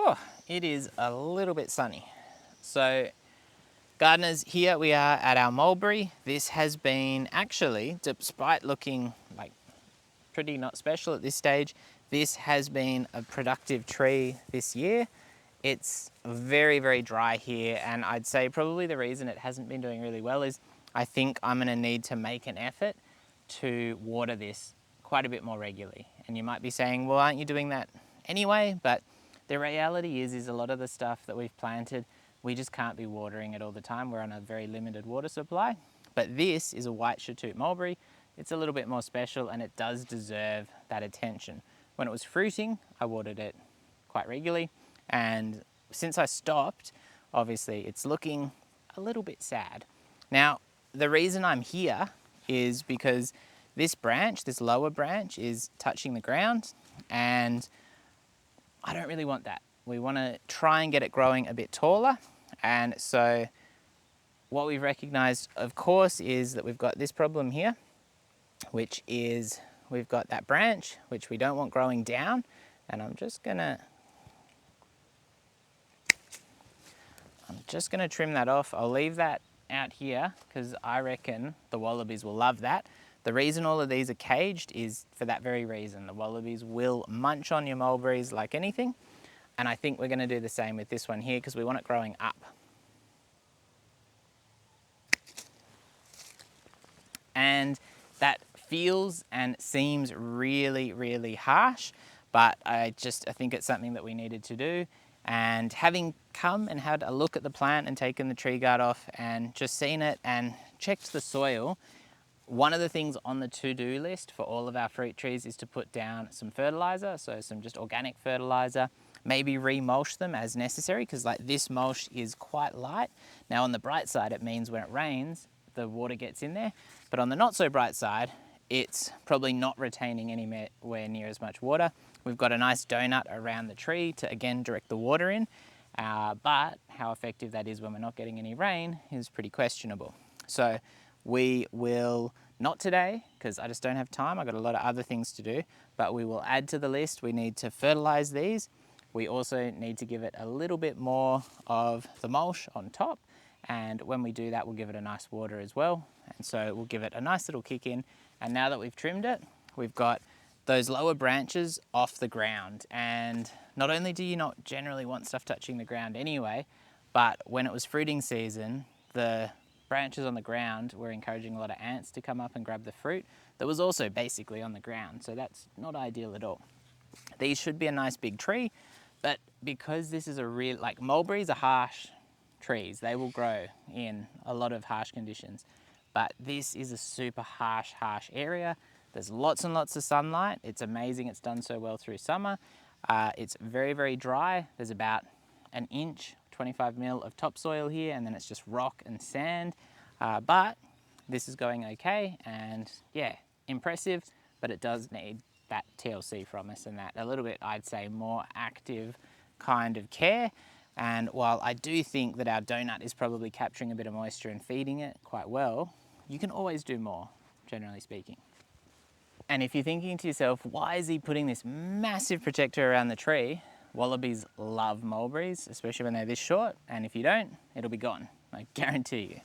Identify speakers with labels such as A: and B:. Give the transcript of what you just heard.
A: Oh, it is a little bit sunny. So gardeners, here we are at our mulberry. This has been actually, despite looking like pretty not special at this stage, this has been a productive tree this year. It's very, very dry here, and I'd say probably the reason it hasn't been doing really well is I think I'm gonna need to make an effort to water this quite a bit more regularly. And you might be saying, well, aren't you doing that anyway? But the reality is a lot of the stuff that we've planted, we just can't be watering it all the time. We're on a very limited water supply. But this is a White Shahtoot Mulberry. It's a little bit more special and it does deserve that attention. When it was fruiting, I watered it quite regularly. And since I stopped, obviously it's looking a little bit sad. Now, the reason I'm here is because this branch, this lower branch, is touching the ground, and I don't really want that. We want to try and get it growing a bit taller, and so what we've recognized, of course, is that we've got this problem here, which is we've got that branch which we don't want growing down, and I'm just gonna trim that off. I'll leave that out here because I reckon the wallabies will love that. The reason all of these are caged is for that very reason. The wallabies will munch on your mulberries like anything, and I think we're going to do the same with this one here because we want it growing up. And that feels and seems really, really harsh, but I think it's something that we needed to do. And having come and had a look at the plant and taken the tree guard off and just seen it and checked the soil, one of the things on the to-do list for all of our fruit trees is to put down some fertiliser, so some just organic fertiliser, maybe re-mulch them as necessary, because like this mulch is quite light. Now on the bright side, it means when it rains, the water gets in there, but on the not so bright side, it's probably not retaining anywhere near as much water. We've got a nice donut around the tree to again direct the water in, but how effective that is when we're not getting any rain is pretty questionable. So we will, not today, because I just don't have time, I've got a lot of other things to do, but we will add to the list. We need to fertilise these. We also need to give it a little bit more of the mulch on top, and when we do that, we'll give it a nice water as well. And so we'll give it a nice little kick in. And now that we've trimmed it, we've got those lower branches off the ground. And not only do you not generally want stuff touching the ground anyway, but when it was fruiting season, the branches on the ground were encouraging a lot of ants to come up and grab the fruit that was also basically on the ground. So that's not ideal at all. These should be a nice big tree, but because this is a real, like mulberries are harsh trees, they will grow in a lot of harsh conditions. But this is a super harsh area. There's lots and lots of sunlight. It's amazing it's done so well through summer. It's very, very dry. There's about an inch, 25 mil of topsoil here, and then it's just rock and sand. But this is going okay, and yeah, impressive, but it does need that TLC from us and that a little bit, I'd say, more active kind of care. And while I do think that our donut is probably capturing a bit of moisture and feeding it quite well, you can always do more, generally speaking. And if you're thinking to yourself, why is he putting this massive protector around the tree? Wallabies love mulberries, especially when they're this short, and if you don't, it'll be gone, I guarantee you.